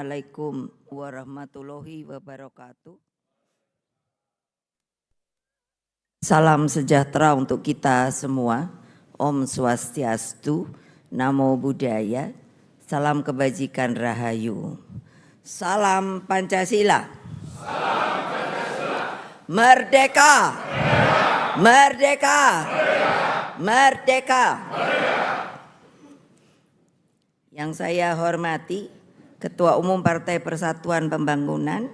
Assalamualaikum warahmatullahi wabarakatuh. Salam sejahtera untuk kita semua. Om Swastiastu, Namo Buddhaya, salam kebajikan rahayu. Salam Pancasila. Salam Pancasila. Merdeka. Merdeka. Merdeka. Merdeka. Merdeka. Yang saya hormati Ketua Umum Partai Persatuan Pembangunan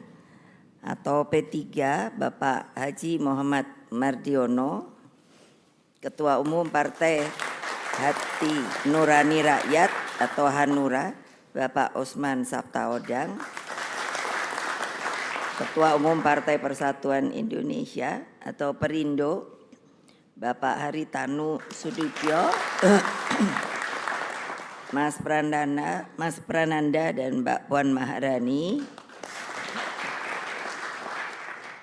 atau P3 Bapak Haji Muhammad Mardiono, Ketua Umum Partai Hati Nurani Rakyat atau Hanura Bapak Osman Sabtaodang, Ketua Umum Partai Persatuan Indonesia atau Perindo Bapak Haritanu Sudibyo, Mas Prananda dan Mbak Puan Maharani,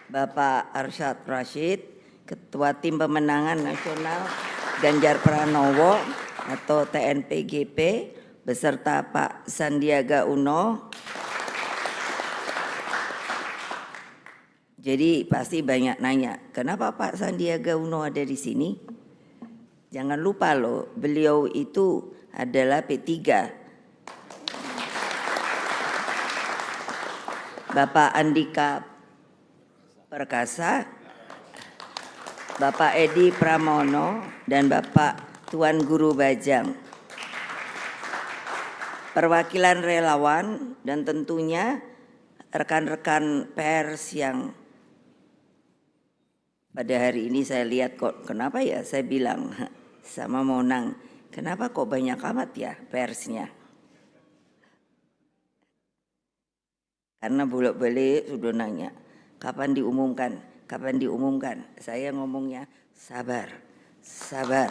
Bapak Arsyad Rashid, Ketua Tim Pemenangan Nasional Ganjar Pranowo atau TNPGP, beserta Pak Sandiaga Uno. Jadi pasti banyak nanya, kenapa Pak Sandiaga Uno ada di sini? Jangan lupa loh, beliau itu adalah P3. Bapak Andika Perkasa, Bapak Edi Pramono, dan Bapak Tuan Guru Bajang. Perwakilan relawan dan tentunya rekan-rekan pers yang pada hari ini saya lihat kok, kenapa ya saya bilang sama Monang, kenapa kok banyak amat ya persnya? Karena bolak-balik sudah nanya, kapan diumumkan? Kapan diumumkan? Saya ngomongnya sabar, sabar.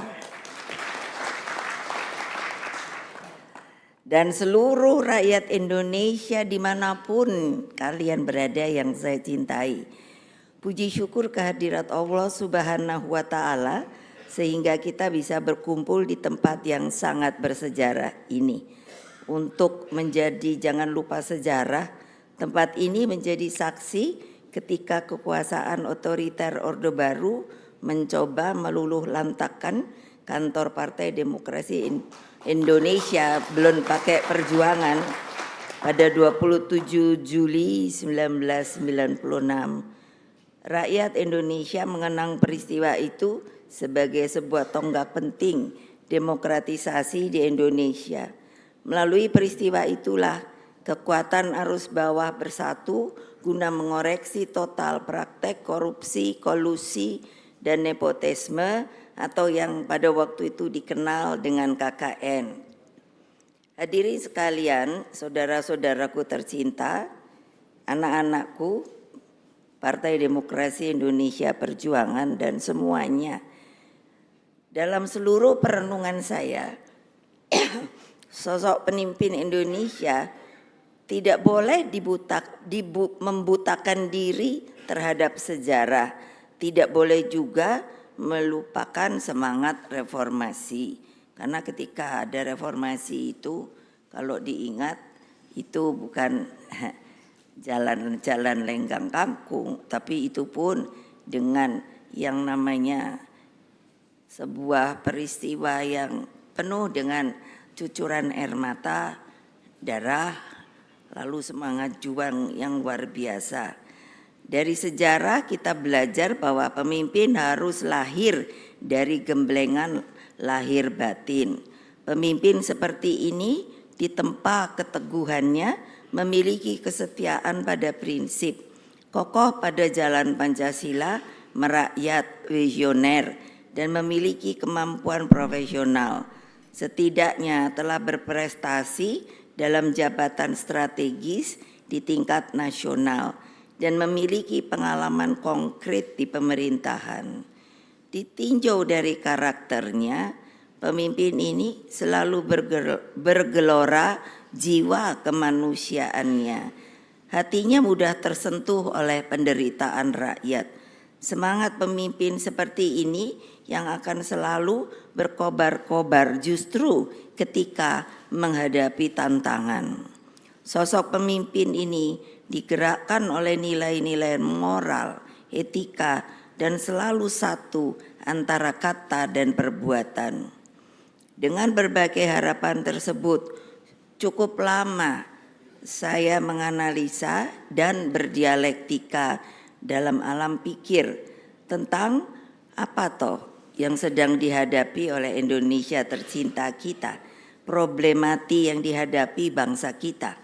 Dan seluruh rakyat Indonesia dimanapun kalian berada yang saya cintai, puji syukur kehadirat Allah Subhanahu wa Ta'ala sehingga kita bisa berkumpul di tempat yang sangat bersejarah ini. Untuk menjadi, jangan lupa sejarah, tempat ini menjadi saksi ketika kekuasaan otoriter Orde Baru mencoba meluluh lantakkan kantor Partai Demokrasi Indonesia belum pakai perjuangan pada 27 Juli 1996. Rakyat Indonesia mengenang peristiwa itu sebagai sebuah tonggak penting demokratisasi di Indonesia. Melalui peristiwa itulah kekuatan arus bawah bersatu guna mengoreksi total praktek korupsi, kolusi, dan nepotisme atau yang pada waktu itu dikenal dengan KKN. Hadirin sekalian, saudara-saudaraku tercinta, anak-anakku, Partai Demokrasi Indonesia Perjuangan dan semuanya. Dalam seluruh perenungan saya, sosok pemimpin Indonesia tidak boleh membutakan diri terhadap sejarah, tidak boleh juga melupakan semangat reformasi. Karena ketika ada reformasi itu, kalau diingat itu bukan jalan-jalan lenggang kangkung, tapi itu pun dengan yang namanya sebuah peristiwa yang penuh dengan cucuran air mata, darah, lalu semangat juang yang luar biasa. Dari sejarah kita belajar bahwa pemimpin harus lahir dari gemblengan lahir batin. Pemimpin seperti ini ditempa keteguhannya, memiliki kesetiaan pada prinsip, kokoh pada jalan Pancasila, merakyat, visioner, dan memiliki kemampuan profesional. Setidaknya telah berprestasi dalam jabatan strategis di tingkat nasional dan memiliki pengalaman konkret di pemerintahan. Ditinjau dari karakternya, pemimpin ini selalu bergelora jiwa kemanusiaannya. Hatinya mudah tersentuh oleh penderitaan rakyat. Semangat pemimpin seperti ini yang akan selalu berkobar-kobar justru ketika menghadapi tantangan. Sosok pemimpin ini digerakkan oleh nilai-nilai moral, etika, dan selalu satu antara kata dan perbuatan. Dengan berbagai harapan tersebut, cukup lama saya menganalisa dan berdialektika dalam alam pikir tentang apa toh yang sedang dihadapi oleh Indonesia tercinta kita, problematik yang dihadapi bangsa kita.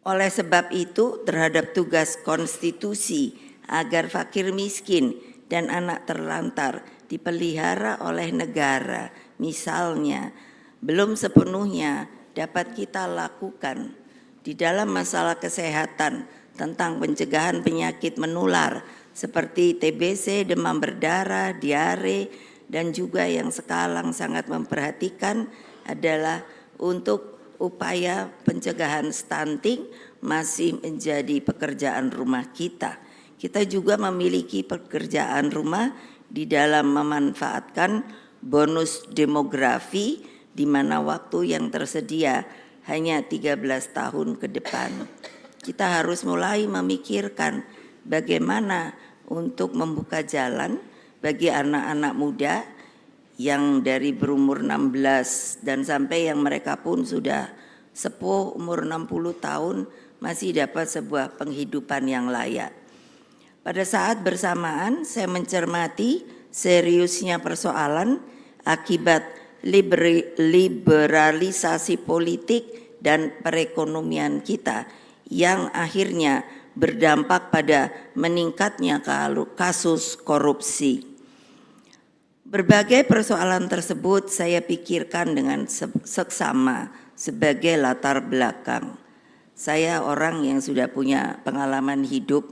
Oleh sebab itu, terhadap tugas konstitusi agar fakir miskin dan anak terlantar dipelihara oleh negara, misalnya, belum sepenuhnya dapat kita lakukan di dalam masalah kesehatan tentang pencegahan penyakit menular seperti TBC, demam berdarah, diare, dan juga yang sekarang sangat memperhatikan adalah untuk upaya pencegahan stunting masih menjadi pekerjaan rumah kita. Kita juga memiliki pekerjaan rumah di dalam memanfaatkan bonus demografi di mana waktu yang tersedia hanya 13 tahun ke depan. Kita harus mulai memikirkan bagaimana untuk membuka jalan bagi anak-anak muda yang dari berumur 16 dan sampai yang mereka pun sudah sepuh umur 60 tahun masih dapat sebuah penghidupan yang layak. Pada saat bersamaan saya mencermati seriusnya persoalan akibat liberalisasi politik dan perekonomian kita yang akhirnya berdampak pada meningkatnya kasus korupsi. Berbagai persoalan tersebut saya pikirkan dengan seksama sebagai latar belakang. Saya orang yang sudah punya pengalaman hidup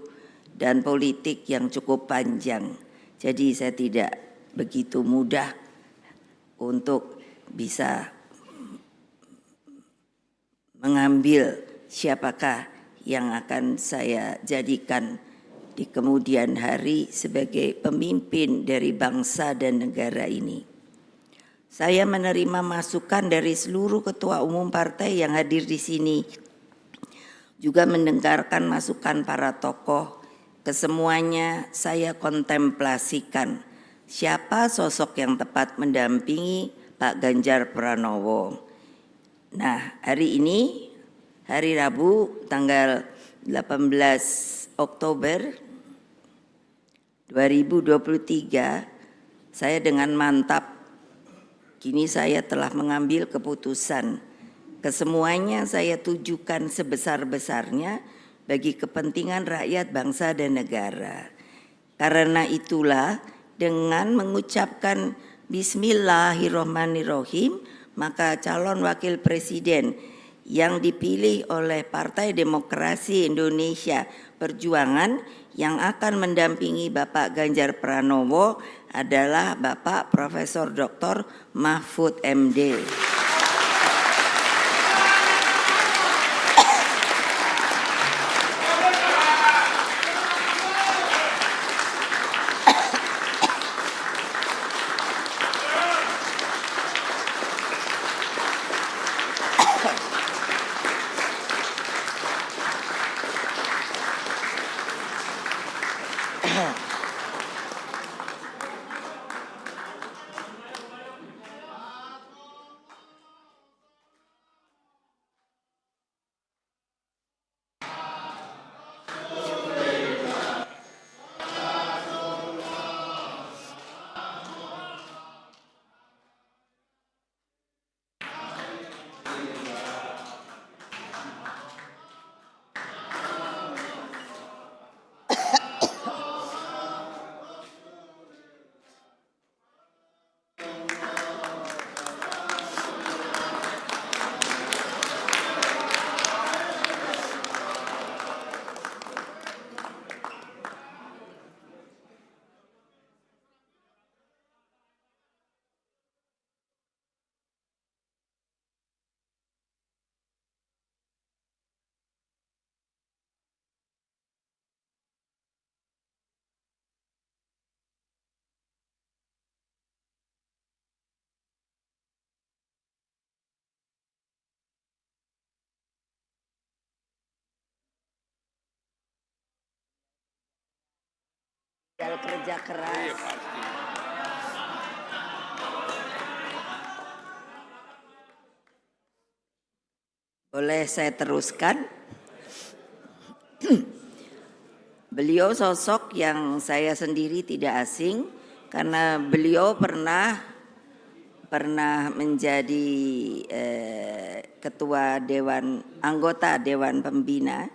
dan politik yang cukup panjang. Jadi saya tidak begitu mudah untuk bisa mengambil siapakah yang akan saya jadikan di kemudian hari sebagai pemimpin dari bangsa dan negara ini. Saya menerima masukan dari seluruh ketua umum partai yang hadir di sini, juga mendengarkan masukan para tokoh. Kesemuanya saya kontemplasikan siapa sosok yang tepat mendampingi Pak Ganjar Pranowo. Nah, hari ini, hari Rabu tanggal 18 Oktober 2023, saya dengan mantap kini saya telah mengambil keputusan. Kesemuanya saya tujukan sebesar-besarnya bagi kepentingan rakyat, bangsa, dan negara. Karena itulah dengan mengucapkan Bismillahirrohmanirrohim, maka calon wakil presiden yang dipilih oleh Partai Demokrasi Indonesia Perjuangan yang akan mendampingi Bapak Ganjar Pranowo adalah Bapak Profesor Dr. Mahfud MD. Tinggal kerja keras. Iya pasti. Boleh saya teruskan? Beliau sosok yang saya sendiri tidak asing karena beliau pernah menjadi ketua anggota Dewan Pembina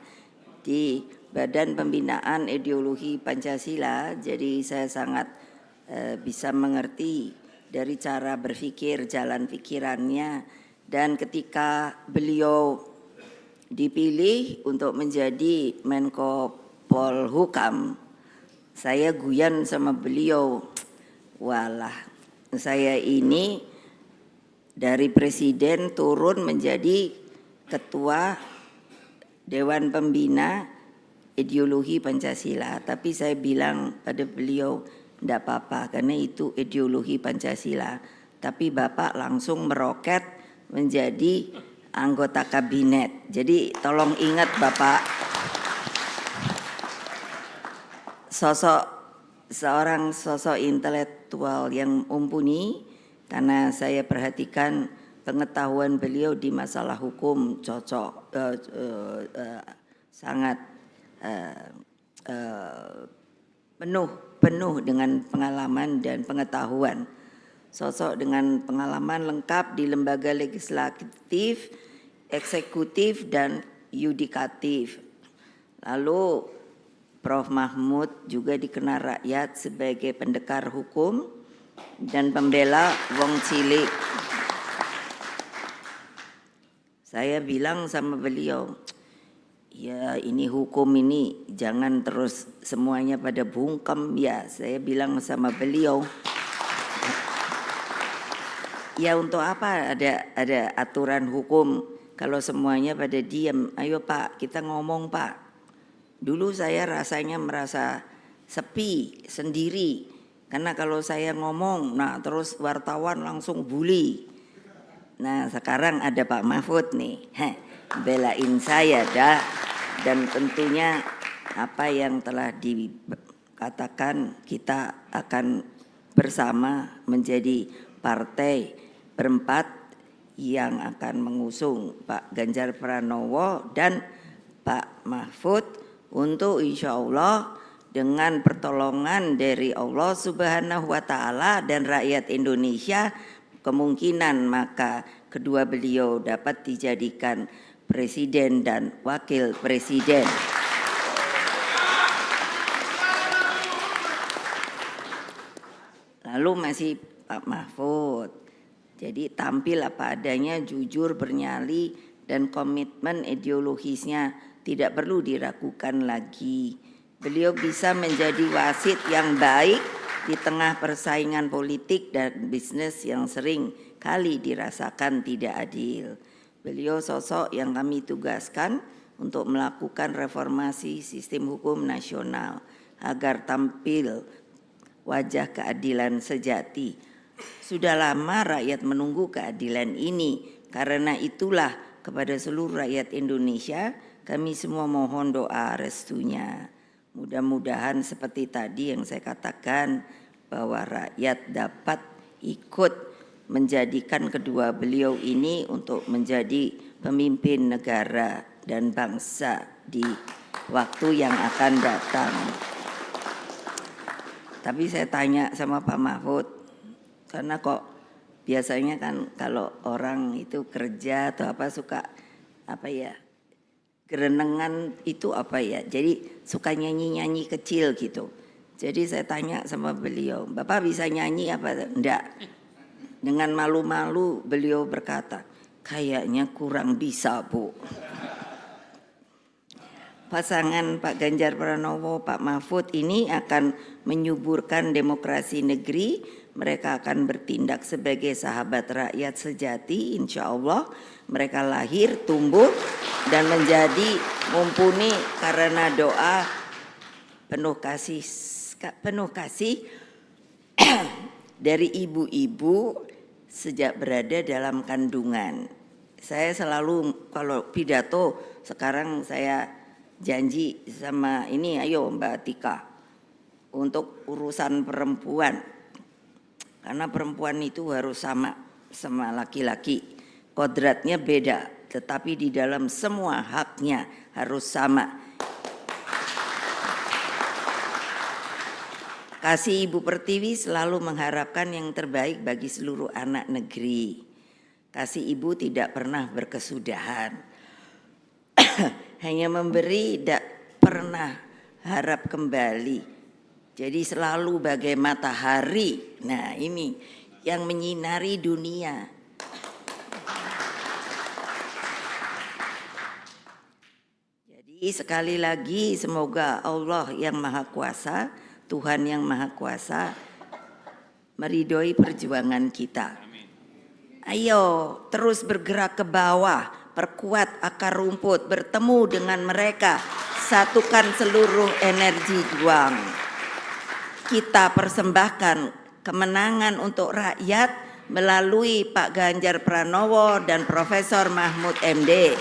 di Badan Pembinaan Ideologi Pancasila. Jadi saya sangat bisa mengerti dari cara berpikir, jalan pikirannya, dan ketika beliau dipilih untuk menjadi Menko Polhukam, saya guyan sama beliau. Walah, saya ini dari presiden turun menjadi ketua Dewan Pembina Ideologi Pancasila. Tapi saya bilang pada beliau, enggak apa-apa karena itu ideologi Pancasila. Tapi Bapak langsung meroket menjadi anggota kabinet. Jadi tolong ingat Bapak, seorang sosok intelektual yang mumpuni, karena saya perhatikan pengetahuan beliau di masalah hukum cocok, sangat penuh dengan pengalaman dan pengetahuan. Sosok dengan pengalaman lengkap di lembaga legislatif, eksekutif, dan yudikatif. Lalu Prof. Mahmud juga dikenal rakyat sebagai pendekar hukum dan pembela wong cilik. Saya bilang sama beliau, ya ini hukum ini jangan terus semuanya pada bungkem ya. Saya bilang sama beliau, ya untuk apa ada aturan hukum kalau semuanya pada diam. Ayo Pak, kita ngomong Pak. Dulu saya rasanya merasa sepi sendiri karena kalau saya ngomong, nah terus wartawan langsung bully. Nah sekarang ada Pak Mahfud nih, belain saya dah. Dan tentunya apa yang telah dikatakan, kita akan bersama menjadi partai berempat yang akan mengusung Pak Ganjar Pranowo dan Pak Mahfud untuk insya Allah dengan pertolongan dari Allah Subhanahu wa Ta'ala dan rakyat Indonesia, kemungkinan maka kedua beliau dapat dijadikan presiden dan wakil presiden. Lalu masih Pak Mahfud. Jadi tampil apa adanya, jujur, bernyali, dan komitmen ideologisnya tidak perlu diragukan lagi. Beliau bisa menjadi wasit yang baik di tengah persaingan politik dan bisnis yang sering kali dirasakan tidak adil. Beliau sosok yang kami tugaskan untuk melakukan reformasi sistem hukum nasional agar tampil wajah keadilan sejati. Sudah lama rakyat menunggu keadilan ini, karena itulah kepada seluruh rakyat Indonesia kami semua mohon doa restunya. Mudah-mudahan seperti tadi yang saya katakan, bahwa rakyat dapat ikut menjadikan kedua beliau ini untuk menjadi pemimpin negara dan bangsa di waktu yang akan datang. Tapi saya tanya sama Pak Mahfud, karena kok biasanya kan kalau orang itu kerja atau apa suka apa ya, gerenengan itu apa ya, jadi suka nyanyi-nyanyi kecil gitu. Jadi saya tanya sama beliau, Bapak bisa nyanyi apa? Enggak. Dengan malu-malu beliau berkata, kayaknya kurang bisa Bu. Pasangan Pak Ganjar Pranowo, Pak Mahfud ini akan menyuburkan demokrasi negeri. Mereka akan bertindak sebagai sahabat rakyat sejati, insya Allah. Mereka lahir, tumbuh, dan menjadi mumpuni karena doa penuh kasih dari ibu-ibu sejak berada dalam kandungan. Saya selalu kalau pidato sekarang saya janji sama ini, ayo Mbak Tika, untuk urusan perempuan. Karena perempuan itu harus sama laki-laki. Kodratnya beda, tetapi di dalam semua haknya harus sama. Kasih Ibu Pertiwi selalu mengharapkan yang terbaik bagi seluruh anak negeri. Kasih Ibu tidak pernah berkesudahan. Hanya memberi, tidak pernah harap kembali. Jadi selalu bagai matahari. Nah, ini yang menyinari dunia. Jadi sekali lagi semoga Allah yang Maha Kuasa, Tuhan yang Maha Kuasa meridhoi perjuangan kita. Ayo terus bergerak ke bawah, perkuat akar rumput, bertemu dengan mereka, satukan seluruh energi juang. Kita persembahkan kemenangan untuk rakyat melalui Pak Ganjar Pranowo dan Profesor Mahfud MD.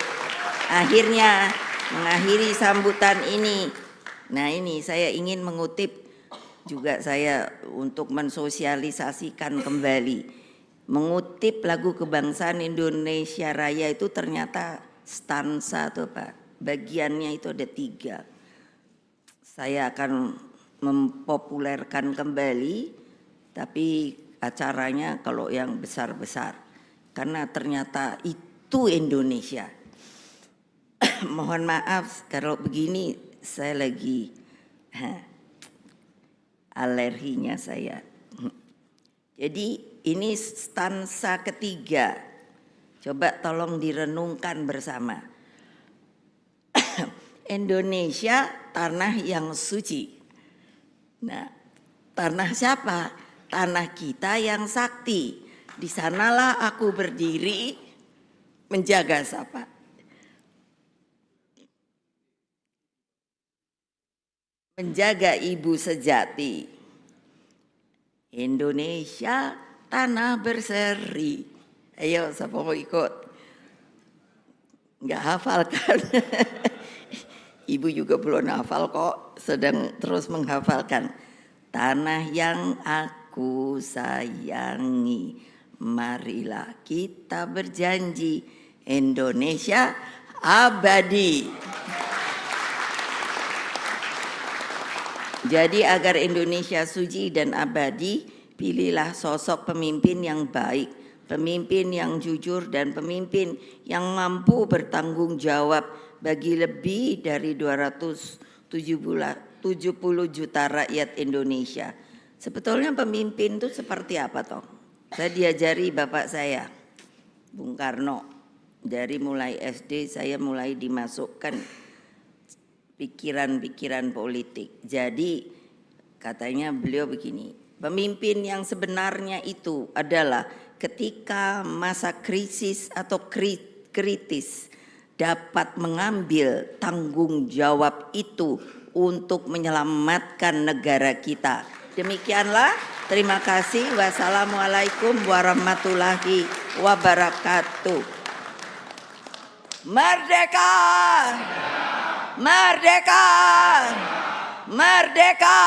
Akhirnya mengakhiri sambutan ini. Nah, ini saya ingin mengutip juga saya untuk mensosialisasikan kembali. Mengutip lagu kebangsaan Indonesia Raya itu ternyata stansa tuh Pak. Bagiannya itu ada 3. Saya akan mempopulerkan kembali, tapi acaranya kalau yang besar-besar. Karena ternyata itu Indonesia. Mohon maaf kalau begini saya lagi alerginya saya. Jadi ini stansa ketiga. Coba tolong direnungkan bersama. Indonesia tanah yang suci. Nah, tanah siapa? Tanah kita yang sakti. Di sanalah aku berdiri menjaga siapa? Menjaga ibu sejati. Indonesia tanah berseri. Ayo siapa mau ikut? Enggak hafal kan? Ibu juga belum hafal kok, sedang terus menghafalkan. Tanah yang aku sayangi, marilah kita berjanji Indonesia abadi. Jadi agar Indonesia suci dan abadi, pilihlah sosok pemimpin yang baik, pemimpin yang jujur dan pemimpin yang mampu bertanggung jawab bagi lebih dari 270 juta rakyat Indonesia. Sebetulnya pemimpin itu seperti apa toh? Saya diajari bapak saya, Bung Karno. Dari mulai SD saya mulai dimasukkan pikiran-pikiran politik. Jadi katanya beliau begini, pemimpin yang sebenarnya itu adalah ketika masa krisis atau kritis dapat mengambil tanggung jawab itu untuk menyelamatkan negara kita. Demikianlah, terima kasih. Wassalamualaikum warahmatullahi wabarakatuh. Merdeka! Merdeka! Merdeka!